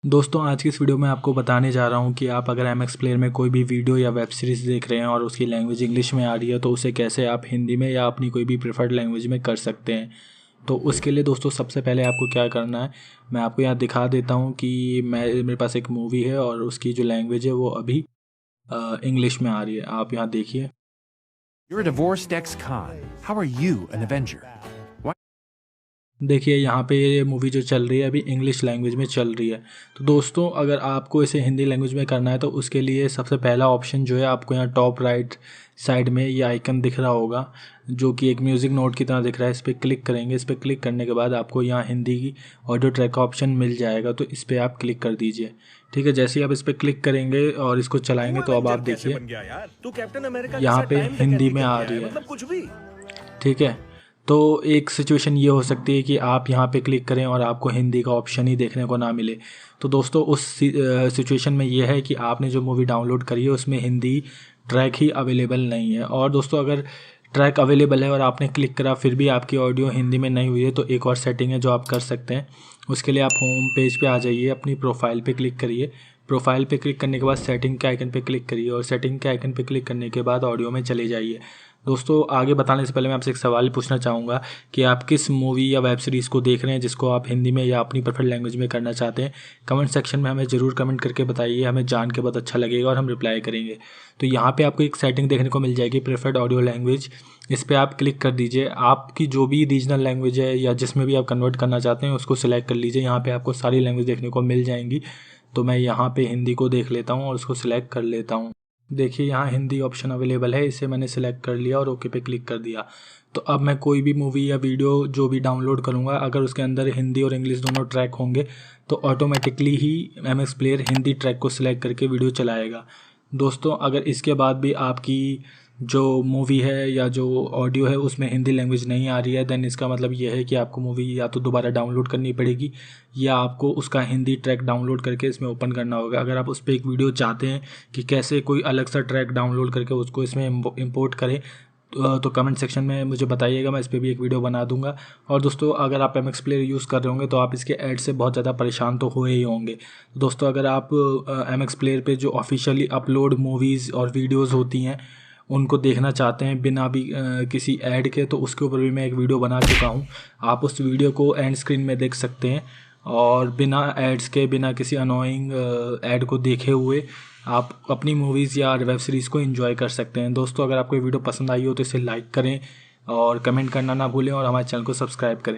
दोस्तों आज की इस वीडियो में आपको बताने जा रहा हूं कि आप अगर एम एक्स प्लेयर में कोई भी वीडियो या वेब सीरीज़ देख रहे हैं और उसकी लैंग्वेज इंग्लिश में आ रही है तो उसे कैसे आप हिंदी में या अपनी कोई भी प्रेफर्ड लैंग्वेज में कर सकते हैं। तो उसके लिए दोस्तों सबसे पहले आपको क्या करना है, मैं आपको यहाँ दिखा देता हूँ कि मेरे पास एक मूवी है और उसकी जो लैंग्वेज है वो अभी इंग्लिश में आ रही है। आप यहाँ देखिए। You're a divorced ex-con. How are you an Avenger? देखिए यहाँ पे ये मूवी जो चल रही है अभी इंग्लिश लैंग्वेज में चल रही है। तो दोस्तों अगर आपको इसे हिंदी लैंग्वेज में करना है तो उसके लिए सबसे पहला ऑप्शन जो है आपको यहाँ टॉप राइट साइड में ये आइकन दिख रहा होगा जो कि एक म्यूज़िक नोट की तरह दिख रहा है। इस पर क्लिक करेंगे। इस पर क्लिक करने के बाद आपको यहाँ हिंदी की ऑडियो ट्रैक का ऑप्शन मिल जाएगा, तो इस पर आप क्लिक कर दीजिए। ठीक है, जैसे ही आप इस पर क्लिक करेंगे और इसको चलाएंगे तो अब आप देखिए यहाँ पे हिंदी में आ रही है। ठीक है, तो एक सिचुएशन ये हो सकती है कि आप यहाँ पे क्लिक करें और आपको हिंदी का ऑप्शन ही देखने को ना मिले। तो दोस्तों उस सिचुएशन में ये है कि आपने जो मूवी डाउनलोड करी है उसमें हिंदी ट्रैक ही अवेलेबल नहीं है। और दोस्तों अगर ट्रैक अवेलेबल है और आपने क्लिक करा फिर भी आपकी ऑडियो हिंदी में नहीं हुई है तो एक और सेटिंग है जो आप कर सकते हैं। उसके लिए आप होम पेज पे आ जाइए, अपनी प्रोफाइल पे क्लिक करिए। प्रोफाइल पे क्लिक करने के बाद सेटिंग के आइकन पे क्लिक करिए और सेटिंग के आइकन पे क्लिक करने के बाद ऑडियो में चले जाइए। दोस्तों आगे बताने से पहले मैं आपसे एक सवाल पूछना चाहूँगा कि आप किस मूवी या वेब सीरीज़ को देख रहे हैं जिसको आप हिंदी में या अपनी प्रेफर्ड लैंग्वेज में करना चाहते हैं। कमेंट सेक्शन में हमें ज़रूर कमेंट करके बताइए, हमें जान के बहुत अच्छा लगेगा और हम रिप्लाई करेंगे। तो यहाँ पे आपको एक सेटिंग देखने को मिल जाएगी प्रेफर्ड ऑडियो लैंग्वेज। इस पर आप क्लिक कर दीजिए। आपकी जो भी रीजनल लैंग्वेज है या जिसमें भी आप कन्वर्ट करना चाहते हैं उसको सिलेक्ट कर लीजिए। यहाँ पर आपको सारी लैंग्वेज देखने को मिल जाएंगी। तो मैं यहाँ पर हिंदी को देख लेता हूँ और उसको सिलेक्ट कर लेता हूँ। देखिए यहाँ हिंदी ऑप्शन अवेलेबल है, इसे मैंने सेलेक्ट कर लिया और ओके पे क्लिक कर दिया। तो अब मैं कोई भी मूवी या वीडियो जो भी डाउनलोड करूँगा अगर उसके अंदर हिंदी और इंग्लिश दोनों ट्रैक होंगे तो ऑटोमेटिकली ही M X player Hindi track को सिलेक्ट करके वीडियो चलाएगा। दोस्तों अगर इसके बाद भी आपकी जो मूवी है या जो ऑडियो है उसमें हिंदी लैंग्वेज नहीं आ रही है देन इसका मतलब ये है कि आपको मूवी या तो दोबारा डाउनलोड करनी पड़ेगी या आपको उसका हिंदी ट्रैक डाउनलोड करके इसमें ओपन करना होगा। अगर आप उस पर एक वीडियो चाहते हैं कि कैसे कोई अलग सा ट्रैक डाउनलोड करके उसको इसमें इंपोर्ट करें तो कमेंट सेक्शन में मुझे बताइएगा, मैं इस पर भी एक वीडियो बना दूंगा। और दोस्तों अगर आप एम एक्स प्लेयर यूज़ कर रहे होंगे तो आप इसके ऐड से बहुत ज़्यादा परेशान तो हुए ही होंगे। दोस्तों अगर आप एम एक्स प्लेयर पे जो ऑफिशियली अपलोड मूवीज़ और वीडियोज़ होती हैं उनको देखना चाहते हैं बिना भी किसी ऐड के तो उसके ऊपर भी मैं एक वीडियो बना चुका हूँ। आप उस वीडियो को एंड स्क्रीन में देख सकते हैं और बिना एड्स के बिना किसी अनोइंग ऐड को देखे हुए आप अपनी मूवीज़ या वेब सीरीज़ को एंजॉय कर सकते हैं। दोस्तों अगर आपको ये वीडियो पसंद आई हो तो इसे लाइक करें और कमेंट करना ना भूलें और हमारे चैनल को सब्सक्राइब करें।